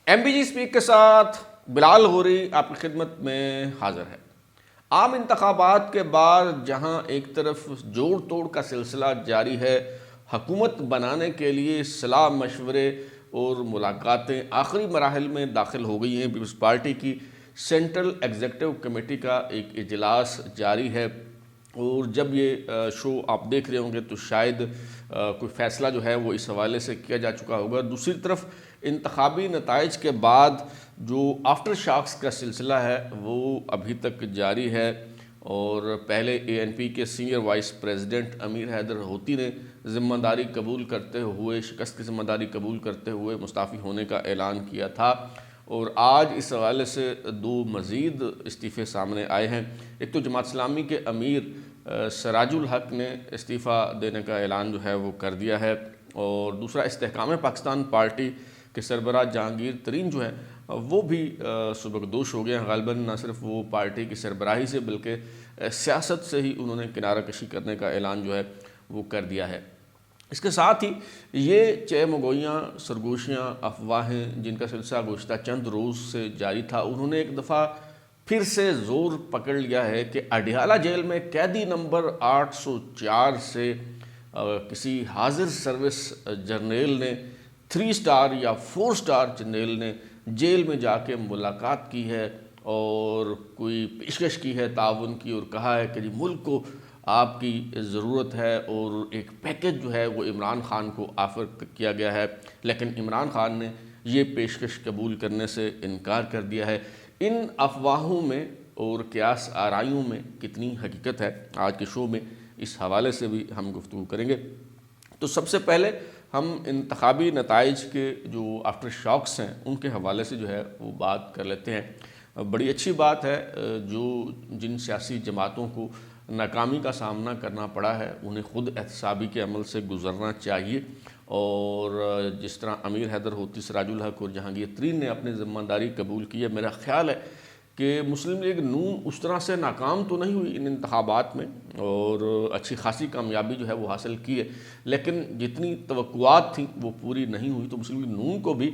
M B G speak کے ساتھ بلال غوری آپ کی خدمت میں حاضر ہے۔ عام انتخابات کے بعد جہاں ایک طرف جوڑ توڑ کا سلسلہ جاری ہے، حکومت بنانے کے لیے صلاح مشورے اور ملاقاتیں آخری مراحل میں داخل ہو گئی ہیں۔ پیپلز پارٹی کی سینٹرل ایگزیکٹو کمیٹی کا ایک اجلاس جاری ہے، اور جب یہ شو آپ دیکھ رہے ہوں گے تو شاید کوئی فیصلہ جو ہے وہ اس حوالے سے کیا جا چکا ہوگا۔ دوسری طرف انتخابی نتائج کے بعد جو آفٹر شاکس کا سلسلہ ہے وہ ابھی تک جاری ہے، اور پہلے اے این پی کے سینئر وائس پریزیڈنٹ امیر حیدر ہوتی نے ذمہ داری قبول کرتے ہوئے، شکست کی ذمہ داری قبول کرتے ہوئے مستعفی ہونے کا اعلان کیا تھا، اور آج اس حوالے سے دو مزید استعفے سامنے آئے ہیں۔ ایک تو جماعت اسلامی کے امیر سراج الحق نے استعفیٰ دینے کا اعلان جو ہے وہ کر دیا ہے، اور دوسرا استحکام پاکستان پارٹی کے سربراہ جہانگیر ترین جو ہیں وہ بھی سبکدوش ہو گئے ہیں۔ غالباً نہ صرف وہ پارٹی کی سربراہی سے بلکہ سیاست سے ہی انہوں نے کنارہ کشی کرنے کا اعلان جو ہے وہ کر دیا ہے۔ اس کے ساتھ ہی یہ چہمگوئیاں، سرگوشیاں، افواہیں جن کا سلسلہ گزشتہ چند روز سے جاری تھا، انہوں نے ایک دفعہ پھر سے زور پکڑ لیا ہے کہ اڈیالہ جیل میں قیدی نمبر 804 سے کسی حاضر سروس جرنیل نے 3 سٹار یا 4 سٹار جرنیل نے جیل میں جا کے ملاقات کی ہے، اور کوئی پیشکش کی ہے تعاون کی، اور کہا ہے کہ جی ملک کو آپ کی ضرورت ہے، اور ایک پیکج جو ہے وہ عمران خان کو آفر کیا گیا ہے، لیکن عمران خان نے یہ پیشکش قبول کرنے سے انکار کر دیا ہے۔ ان افواہوں میں اور قیاس آرائیوں میں کتنی حقیقت ہے، آج کے شو میں اس حوالے سے بھی ہم گفتگو کریں گے۔ تو سب سے پہلے ہم انتخابی نتائج کے جو آفٹر شاکس ہیں ان کے حوالے سے جو ہے وہ بات کر لیتے ہیں۔ بڑی اچھی بات ہے جن سیاسی جماعتوں کو ناکامی کا سامنا کرنا پڑا ہے انہیں خود احتسابی کے عمل سے گزرنا چاہیے، اور جس طرح امیر حیدر ہوتی، سراج الحق اور جہانگیر ترین نے اپنی ذمہ داری قبول کی ہے، میرا خیال ہے کہ مسلم لیگ نون اس طرح سے ناکام تو نہیں ہوئی ان انتخابات میں، اور اچھی خاصی کامیابی جو ہے وہ حاصل کی ہے، لیکن جتنی توقعات تھیں وہ پوری نہیں ہوئی۔ تو مسلم لیگ نون کو بھی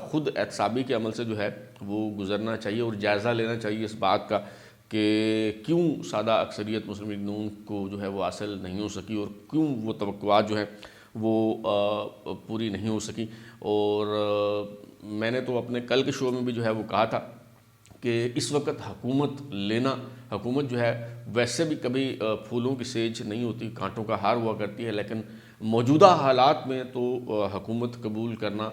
خود احتسابی کے عمل سے جو ہے وہ گزرنا چاہیے، اور جائزہ لینا چاہیے اس بات کا کہ کیوں سادہ اکثریت مسلم لیگ نون کو جو ہے وہ حاصل نہیں ہو سکی، اور کیوں وہ توقعات جو ہیں وہ پوری نہیں ہو سکی۔ اور میں نے تو اپنے کل کے شو میں بھی جو ہے وہ کہا تھا کہ اس وقت حکومت جو ہے ویسے بھی کبھی پھولوں کی سیج نہیں ہوتی، کانٹوں کا ہار ہوا کرتی ہے، لیکن موجودہ حالات میں تو حکومت قبول کرنا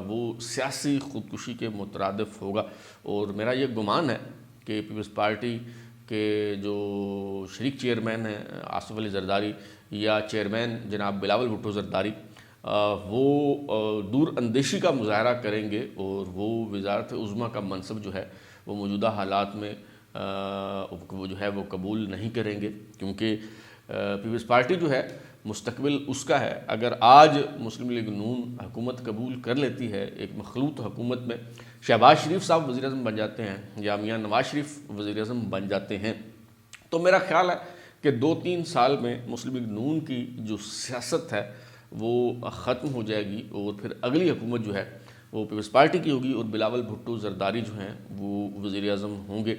وہ سیاسی خودکشی کے مترادف ہوگا، اور میرا یہ گمان ہے کہ پیپلز پارٹی کے جو شریک چیئرمین ہیں آصف علی زرداری یا چیئرمین جناب بلاول بھٹو زرداری، وہ دور اندیشی کا مظاہرہ کریں گے، اور وہ وزارت عظمیٰ کا منصب جو ہے وہ موجودہ حالات میں وہ جو ہے وہ قبول نہیں کریں گے، کیونکہ پیپلز پارٹی جو ہے مستقبل اس کا ہے۔ اگر آج مسلم لیگ نون حکومت قبول کر لیتی ہے، ایک مخلوط حکومت میں شہباز شریف صاحب وزیر اعظم بن جاتے ہیں یا میاں نواز شریف وزیر اعظم بن جاتے ہیں، تو میرا خیال ہے کہ 2-3 سال میں مسلم لیگ نون کی جو سیاست ہے وہ ختم ہو جائے گی، اور پھر اگلی حکومت جو ہے وہ پیپلز پارٹی کی ہوگی، اور بلاول بھٹو زرداری جو ہیں وہ وزیر اعظم ہوں گے۔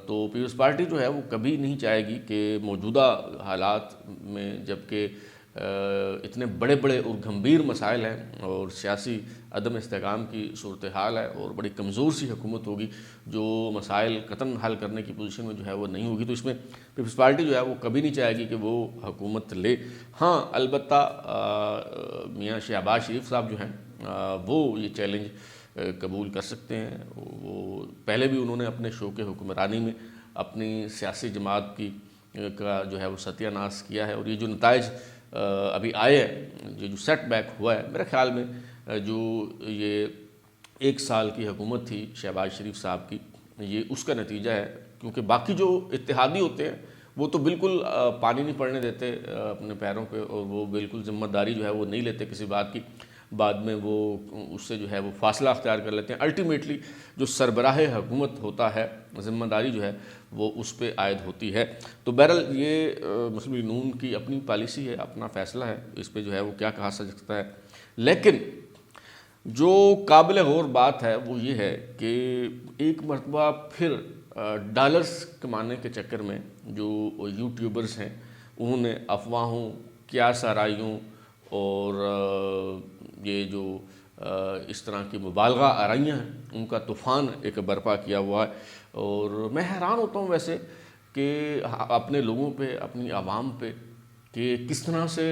تو پیپلز پارٹی جو ہے وہ کبھی نہیں چاہے گی کہ موجودہ حالات میں، جبکہ اتنے بڑے بڑے اور گھمبیر مسائل ہیں، اور سیاسی عدم استحکام کی صورتحال ہے، اور بڑی کمزور سی حکومت ہوگی جو مسائل قطعاً حل کرنے کی پوزیشن میں جو ہے وہ نہیں ہوگی، تو اس میں پیپلز پارٹی جو ہے وہ کبھی نہیں چاہے گی کہ وہ حکومت لے۔ ہاں البتہ میاں شہباز شریف صاحب جو ہیں وہ یہ چیلنج قبول کر سکتے ہیں۔ وہ پہلے بھی انہوں نے اپنے شو کے حکمرانی میں اپنی سیاسی جماعت کا جو ہے وہ ستیہ ناش کیا ہے، اور یہ جو نتائج ابھی آئے ہیں، جو سیٹ بیک ہوا ہے، میرے خیال میں جو یہ 1 سال کی حکومت تھی شہباز شریف صاحب کی، یہ اس کا نتیجہ ہے، کیونکہ باقی جو اتحادی ہوتے ہیں وہ تو بالکل پانی نہیں پڑنے دیتے اپنے پیروں پہ، اور وہ بالکل ذمہ داری جو ہے وہ نہیں لیتے کسی بات کی، بعد میں وہ اس سے جو ہے وہ فاصلہ اختیار کر لیتے ہیں۔ الٹیمیٹلی جو سربراہ حکومت ہوتا ہے، ذمہ داری جو ہے وہ اس پہ عائد ہوتی ہے۔ تو بہرحال یہ مسلم لیگ نون کی اپنی پالیسی ہے، اپنا فیصلہ ہے، اس پہ جو ہے وہ کیا کہا سکتا ہے، لیکن جو قابل غور بات ہے وہ یہ ہے کہ ایک مرتبہ پھر ڈالرز کمانے کے چکر میں جو یوٹیوبرز ہیں انہوں نے افواہوں، قیاس آرائیوں اور یہ جو اس طرح کی مبالغہ آرائیاں ہیں ان کا طوفان ایک برپا کیا ہوا ہے. اور میں حیران ہوتا ہوں ویسے کہ اپنے لوگوں پہ، اپنی عوام پہ، کہ کس طرح سے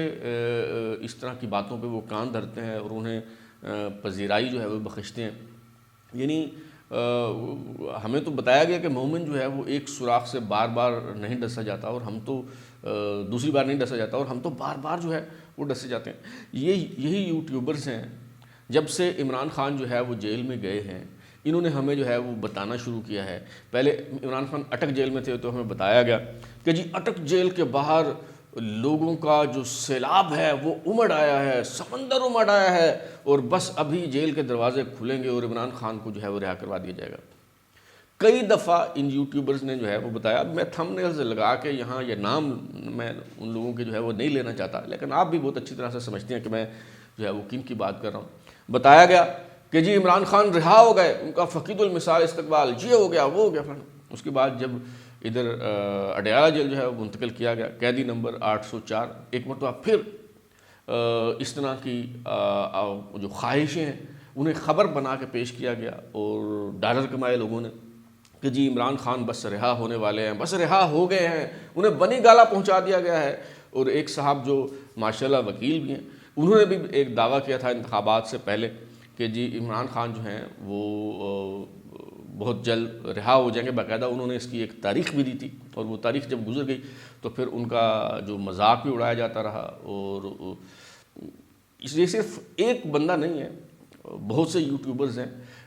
اس طرح کی باتوں پہ وہ کان دھرتے ہیں اور انہیں پذیرائی جو ہے وہ بخشتے ہیں. یعنی ہمیں تو بتایا گیا کہ مومن جو ہے وہ ایک سوراخ سے بار بار نہیں ڈسا جاتا، اور ہم تو دوسری بار نہیں ڈسا جاتا، اور ہم تو بار بار جو ہے وہ ڈسے جاتے ہیں. یہی یوٹیوبرز ہیں. جب سے عمران خان جو ہے وہ جیل میں گئے ہیں انہوں نے ہمیں جو ہے وہ بتانا شروع کیا ہے. پہلے عمران خان اٹک جیل میں تھے تو ہمیں بتایا گیا کہ جی اٹک جیل کے باہر لوگوں کا جو سیلاب ہے وہ امڑ آیا ہے، سمندر امڑ آیا ہے، اور بس ابھی جیل کے دروازے کھلیں گے اور عمران خان کو جو ہے وہ رہا کروا دیا جائے گا. کئی دفعہ ان یوٹیوبرز نے جو ہے وہ بتایا. میں تھم نیلز لگا کے یہاں یہ نام میں ان لوگوں کے جو ہے وہ نہیں لینا چاہتا، لیکن آپ بھی بہت اچھی طرح سے سمجھتے ہیں کہ میں جو ہے وہ کن کی بات کر رہا ہوں. بتایا گیا کہ جی عمران خان رہا ہو گئے، ان کا فقید المثال استقبال، یہ ہو گیا وہ ہو گیا. اس کے بعد جب ادھر اڈیالہ جیل جو ہے وہ منتقل کیا گیا، قیدی نمبر 804، ایک مرتبہ پھر اس طرح کی جو خواہشیں ہیں انہیں خبر بنا کے پیش کیا گیا، اور ڈالر کمائے لوگوں نے کہ جی عمران خان بس رہا ہونے والے ہیں، بس رہا ہو گئے ہیں، انہیں بنی گالا پہنچا دیا گیا ہے. اور ایک صاحب جو ماشاءاللہ وکیل بھی ہیں انہوں نے بھی ایک دعویٰ کیا تھا انتخابات سے پہلے کہ جی عمران خان جو ہیں وہ بہت جلد رہا ہو جائیں گے. باقاعدہ انہوں نے اس کی ایک تاریخ بھی دی تھی، اور وہ تاریخ جب گزر گئی تو پھر ان کا جو مذاق بھی اڑایا جاتا رہا. اور یہ صرف ایک بندہ نہیں ہے، بہت سے یوٹیوبرز ہیں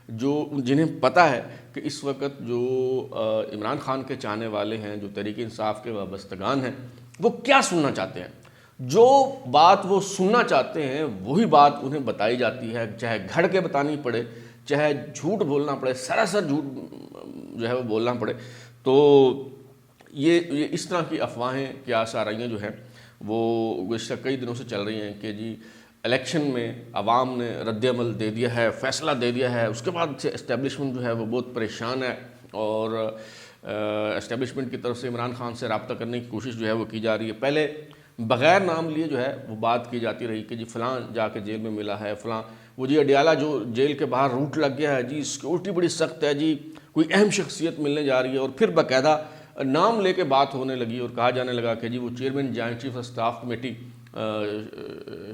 جنہیں پتہ ہے کہ اس وقت جو عمران خان کے چاہنے والے ہیں، جو تحریک انصاف کے وابستگان ہیں، وہ کیا سننا چاہتے ہیں. جو بات وہ سننا چاہتے ہیں وہی بات انہیں بتائی جاتی ہے، چاہے گھڑ کے بتانی پڑے، چاہے جھوٹ بولنا پڑے، سراسر جھوٹ جو ہے وہ بولنا پڑے. تو یہ اس طرح کی افواہیں، قیاس آرائیاں جو ہیں وہ گزشتہ کئی دنوں سے چل رہی ہیں کہ جی الیکشن میں عوام نے رد عمل دے دیا ہے، فیصلہ دے دیا ہے، اس کے بعد سے اسٹیبلشمنٹ جو ہے وہ بہت پریشان ہے، اور اسٹیبلشمنٹ کی طرف سے عمران خان سے رابطہ کرنے کی کوشش جو ہے وہ کی جا رہی ہے. پہلے بغیر نام لیے جو ہے وہ بات کی جاتی رہی کہ جی فلاں جا کے جیل میں ملا ہے، فلاں وہ جی اڈیالہ جو جیل کے باہر روٹ لگ گیا ہے، جی سیکورٹی بڑی سخت ہے، جی کوئی اہم شخصیت ملنے جا رہی ہے. اور پھر باقاعدہ نام لے کے بات ہونے لگی اور کہا جانے لگا کہ جی وہ chairman joint chief of staff committee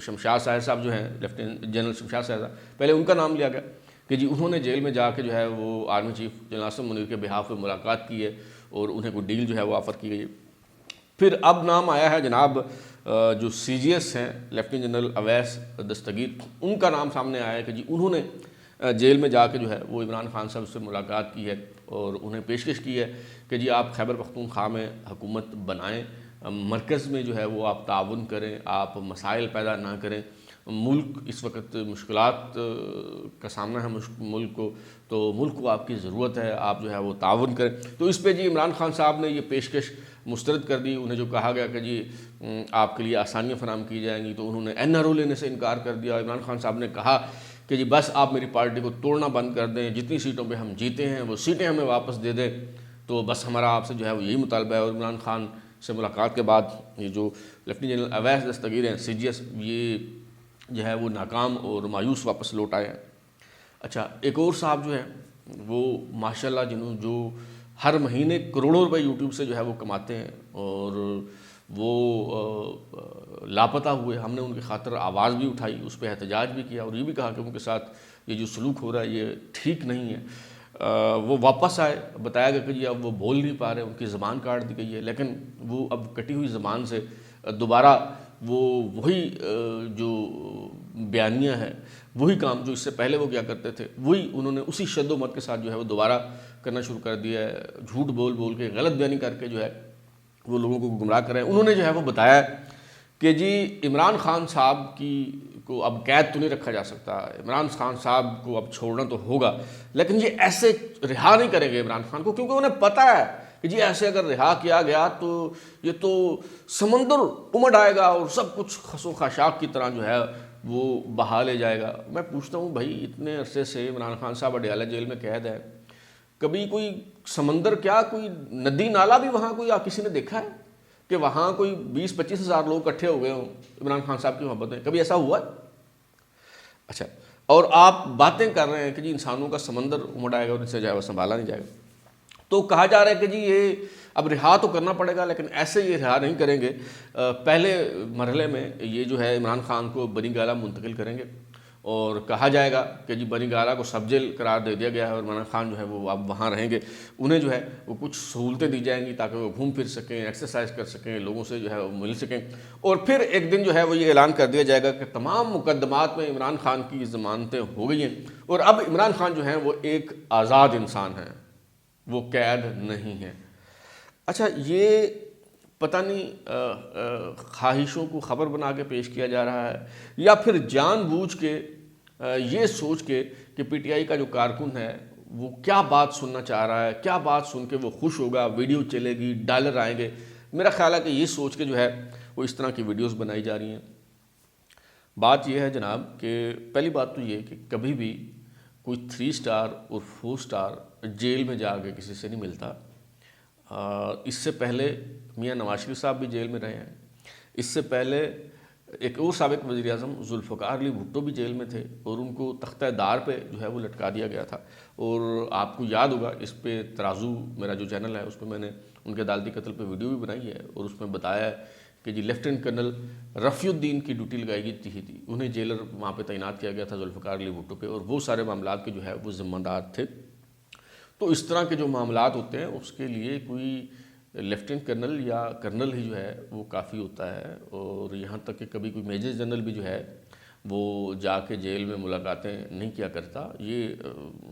Shamshad Sahir صاحب جو ہیں، لیفٹیننٹ جنرل شمشاد ساحر صاحب، پہلے ان کا نام لیا گیا کہ جی انہوں نے جیل میں جا کے جو ہے وہ army chief general Asim Munir کے بہاف پہ ملاقات کی ہے اور انہیں کوئی ڈیل جو ہے وہ آفر کی گئی ہے. پھر اب نام آیا ہے جناب جو سی جی ایس ہیں، لیفٹیننٹ جنرل اویس دستگیر، ان کا نام سامنے آیا ہے کہ جی انہوں نے جیل میں جا کے جو ہے وہ عمران خان صاحب سے ملاقات کی ہے اور انہیں پیشکش کی ہے کہ جی آپ خیبر پختونخوا میں حکومت بنائیں، مرکز میں جو ہے وہ آپ تعاون کریں، آپ مسائل پیدا نہ کریں. ملک اس وقت مشکلات کا سامنا ہے ملک کو، تو ملک کو آپ کی ضرورت ہے، آپ جو ہے وہ تعاون کریں. تو اس پہ جی عمران خان صاحب نے یہ پیشکش مسترد کر دی. انہیں جو کہا گیا کہ جی آپ کے لیے آسانیاں فراہم کی جائیں گی تو انہوں نے این آر او لینے سے انکار کر دیا. عمران خان صاحب نے کہا کہ جی بس آپ میری پارٹی کو توڑنا بند کر دیں، جتنی سیٹوں پہ ہم جیتے ہیں وہ سیٹیں ہمیں واپس دے دیں، تو بس ہمارا آپ سے جو ہے وہ یہی مطالبہ ہے. اور عمران خان سے ملاقات کے بعد یہ جو لیفٹیننٹ جنرل اویس دستگیر ہیں سی جی ایس، یہ جو ہے وہ ناکام اور مایوس واپس لوٹ آئے ہیں. اچھا، ایک اور صاحب جو ہے وہ ماشاءاللہ جنہوں جو ہر مہینے کروڑوں روپے یوٹیوب سے جو ہے وہ کماتے ہیں اور وہ لاپتہ ہوئے، ہم نے ان کی خاطر آواز بھی اٹھائی، اس پہ احتجاج بھی کیا اور یہ بھی کہا کہ ان کے ساتھ یہ جو سلوک ہو رہا ہے یہ ٹھیک نہیں ہے. وہ واپس آئے، بتایا گیا کہ جی اب وہ بول نہیں پا رہے، ان کی زبان کاٹ دی گئی ہے، لیکن وہ اب کٹی ہوئی زبان سے دوبارہ وہی جو بیانیہ ہے، وہی کام جو اس سے پہلے وہ کیا کرتے تھے، وہی انہوں نے اسی شد و مت کے ساتھ جو ہے وہ دوبارہ کرنا شروع کر دیا ہے. جھوٹ بول بول کے، غلط بیانی کر کے جو ہے وہ لوگوں کو گمراہ کر رہے ہیں. انہوں نے جو ہے وہ بتایا کہ جی عمران خان صاحب کو اب قید تو نہیں رکھا جا سکتا، عمران خان صاحب کو اب چھوڑنا تو ہوگا، لیکن یہ ایسے رہا نہیں کریں گے عمران خان کو، کیونکہ انہیں پتہ ہے کہ جی ایسے اگر رہا کیا گیا تو یہ تو سمندر امڑ آئے گا اور سب کچھ خس و خاشاک کی طرح جو ہے وہ بہا لے جائے گا۔ میں پوچھتا ہوں بھائی اتنے عرصے سے عمران خان صاحب اڈیالہ جیل میں قید ہے، کبھی کوئی سمندر کیا کوئی ندی نالا بھی وہاں کوئی کسی نے دیکھا ہے کہ وہاں کوئی 20-25 ہزار لوگ اکٹھے ہو گئے ہوں عمران خان صاحب کی محبت میں؟ کبھی ایسا ہوا ہے؟ اچھا، اور آپ باتیں کر رہے ہیں کہ جی انسانوں کا سمندر امڑ آئے گا اور اس سے جو ہے وہ سنبھالا نہیں جائے گا۔ تو کہا جا رہا ہے کہ جی یہ اب رہا تو کرنا پڑے گا، لیکن ایسے یہ رہا نہیں کریں گے، پہلے مرحلے میں یہ جو ہے عمران خان کو بنی گالہ منتقل کریں گے اور کہا جائے گا کہ جی بنی گالہ کو سب جیل قرار دے دیا گیا ہے اور عمران خان جو ہے وہ اب وہاں رہیں گے، انہیں جو ہے وہ کچھ سہولتیں دی جائیں گی تاکہ وہ گھوم پھر سکیں، ایکسرسائز کر سکیں، لوگوں سے جو ہے وہ مل سکیں، اور پھر ایک دن جو ہے وہ یہ اعلان کر دیا جائے گا کہ تمام مقدمات میں عمران خان کی ضمانتیں ہو گئی ہیں اور اب عمران خان جو ہیں وہ ایک آزاد انسان ہیں، وہ قید نہیں ہیں۔ اچھا، یہ پتہ نہیں خواہشوں کو خبر بنا کے پیش کیا جا رہا ہے یا پھر جان بوجھ کے یہ سوچ کے کہ پی ٹی آئی کا جو کارکن ہے وہ کیا بات سننا چاہ رہا ہے، کیا بات سن کے وہ خوش ہوگا، ویڈیو چلے گی، ڈالر آئیں گے، میرا خیال ہے کہ یہ سوچ کے جو ہے وہ اس طرح کی ویڈیوز بنائی جا رہی ہیں۔ بات یہ ہے جناب کہ پہلی بات تو یہ کہ کبھی بھی کوئی 3 سٹار اور 4 سٹار جیل میں جا کے کسی سے نہیں ملتا۔ اس سے پہلے میاں نواز شریف صاحب بھی جیل میں رہے ہیں، اس سے پہلے ایک اور سابق وزیر اعظم ذوالفقار علی بھٹو بھی جیل میں تھے اور ان کو تختہ دار پہ جو ہے وہ لٹکا دیا گیا تھا، اور آپ کو یاد ہوگا اس پہ ترازو میرا جو چینل ہے اس پہ میں نے ان کے عدالتی قتل پہ ویڈیو بھی بنائی ہے اور اس میں بتایا ہے کہ جی لیفٹیننٹ کرنل رفیع الدین کی ڈیوٹی لگائی گئی تھی، انہیں جیلر وہاں پہ تعینات کیا گیا تھا ذوالفقار علی بھٹو پہ، اور وہ سارے معاملات کے جو ہے وہ ذمہ دار تھے۔ تو اس طرح کے جو معاملات ہوتے ہیں اس کے لیے کوئی لیفٹیننٹ کرنل یا کرنل ہی جو ہے وہ کافی ہوتا ہے، اور یہاں تک کہ کبھی کوئی میجر جنرل بھی جو ہے وہ جا کے جیل میں ملاقاتیں نہیں کیا کرتا۔ یہ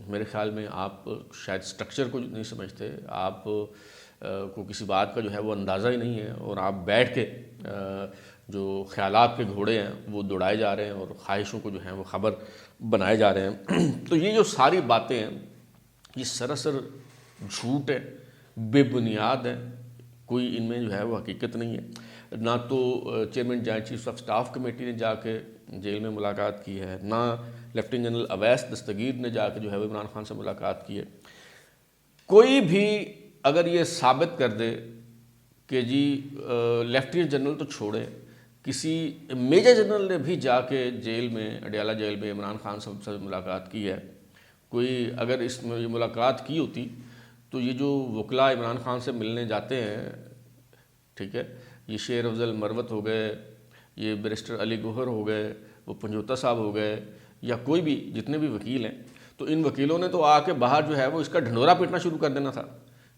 میرے خیال میں آپ شاید سٹرکچر کو نہیں سمجھتے، آپ کو کسی بات کا جو ہے وہ اندازہ ہی نہیں ہے، اور آپ بیٹھ کے جو خیالات کے گھوڑے ہیں وہ دوڑائے جا رہے ہیں اور خواہشوں کو جو ہیں وہ خبر بنائے جا رہے ہیں۔ تو یہ جو ساری باتیں ہیں یہ سراسر جھوٹ ہے، بے بنیاد ہے، کوئی ان میں جو ہے وہ حقیقت نہیں ہے۔ نہ تو chairman joint chief of staff committee نے جا کے جیل میں ملاقات کی ہے، نہ لیفٹیننٹ جنرل اویس دستگیر نے جا کے جو ہے وہ عمران خان سے ملاقات کی ہے۔ کوئی بھی اگر یہ ثابت کر دے کہ جی لیفٹیننٹ جنرل تو چھوڑے، کسی میجر جنرل نے بھی جا کے جیل میں اڈیالہ جیل میں عمران خان صاحب سے ملاقات کی ہے، کوئی اگر اس میں ملاقات کی ہوتی تو یہ جو وکلاء عمران خان سے ملنے جاتے ہیں، ٹھیک ہے، یہ شیر افضل مروت ہو گئے، یہ بیرسٹر علی گوہر ہو گئے، وہ پنجوتا صاحب ہو گئے، یا کوئی بھی جتنے بھی وکیل ہیں، تو ان وکیلوں نے تو آ کے باہر جو ہے وہ اس کا ڈھنڈورا پیٹنا شروع کر دینا تھا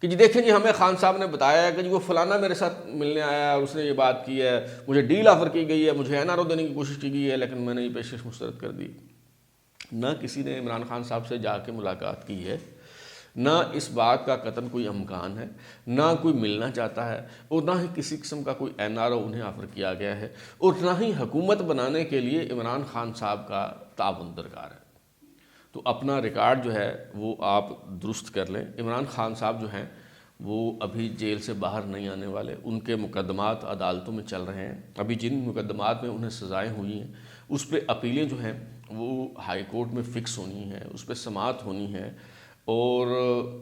کہ جی دیکھیں جی ہمیں خان صاحب نے بتایا ہے کہ جی وہ فلانا میرے ساتھ ملنے آیا ہے، اس نے یہ بات کی ہے، مجھے ڈیل آفر کی گئی ہے، مجھے این آر او دینے کی کوشش کی گئی ہے، لیکن میں نے یہ پیشکش مسترد کر دی۔ نہ کسی نے عمران خان صاحب سے جا کے ملاقات کی ہے، نہ اس بات کا قطعاً کوئی امکان ہے، نہ کوئی ملنا چاہتا ہے، اور نہ ہی کسی قسم کا کوئی این آر او انہیں آفر کیا گیا ہے، اور نہ ہی حکومت بنانے کے لیے عمران خان صاحب کا تعاون درکار ہے۔ تو اپنا ریکارڈ جو ہے وہ آپ درست کر لیں۔ عمران خان صاحب جو ہیں وہ ابھی جیل سے باہر نہیں آنے والے، ان کے مقدمات عدالتوں میں چل رہے ہیں، ابھی جن مقدمات میں انہیں سزائیں ہوئی ہیں اس پہ اپیلیں جو ہیں وہ ہائی کورٹ میں فکس ہونی ہیں، اس پہ سماعت ہونی ہے، اور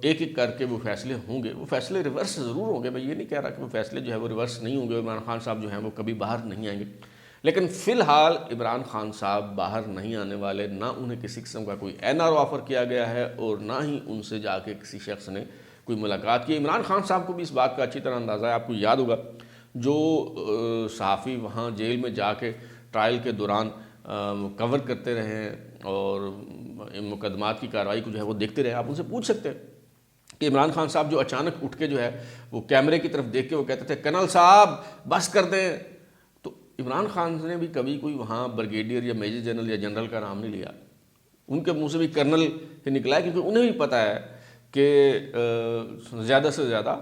ایک ایک کر کے وہ فیصلے ہوں گے۔ وہ فیصلے ریورس ضرور ہوں گے، میں یہ نہیں کہہ رہا کہ وہ فیصلے جو ہے وہ ریورس نہیں ہوں گے، عمران خان صاحب جو ہیں وہ کبھی باہر نہیں آئیں گے، لیکن فی الحال عمران خان صاحب باہر نہیں آنے والے، نہ انہیں کسی قسم کا کوئی این آر او آفر کیا گیا ہے اور نہ ہی ان سے جا کے کسی شخص نے کوئی ملاقات کی۔ عمران خان صاحب کو بھی اس بات کا اچھی طرح اندازہ ہے، آپ کو یاد ہوگا جو صحافی وہاں جیل میں جا کے ٹرائل کے دوران کور کرتے رہے ہیں اور مقدمات کی کارروائی کو جو ہے وہ دیکھتے رہے، آپ ان سے پوچھ سکتے ہیں کہ عمران خان صاحب جو اچانک اٹھ کے جو ہے وہ کیمرے کی طرف دیکھ کے وہ کہتے تھے کرنل صاحب بس کر دیں، تو عمران خان نے بھی کبھی کوئی وہاں بریگیڈیئر یا میجر جنرل یا جنرل کا نام نہیں لیا، ان کے منہ سے بھی کرنل ہی نکلا ہے، کیونکہ انہیں بھی پتہ ہے کہ زیادہ سے زیادہ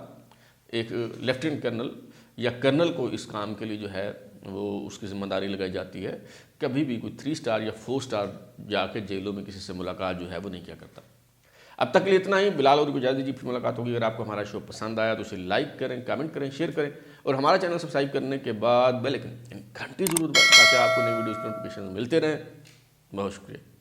ایک لیفٹیننٹ کرنل یا کرنل کو اس کام کے لیے جو ہے وہ اس کی ذمہ داری لگائی جاتی ہے، کبھی بھی کوئی 3 سٹار یا 4 سٹار جا کے جیلوں میں کسی سے ملاقات جو ہے وہ نہیں کیا کرتا۔ اب تک کے لیے اتنا ہی. بلال اور کو اجازت دیجیے، پھر ملاقات ہوگی. اگر آپ کو ہمارا شو پسند آیا تو اسے لائک کریں، کمنٹ کریں، شیئر کریں، اور ہمارا چینل سبسکرائب کرنے کے بعد بیل آئکن گھنٹی ضرور دبائیں تاکہ آپ کو نئی ویڈیوز کے نوٹیفیکیشن ملتے رہیں. بہت شکریہ.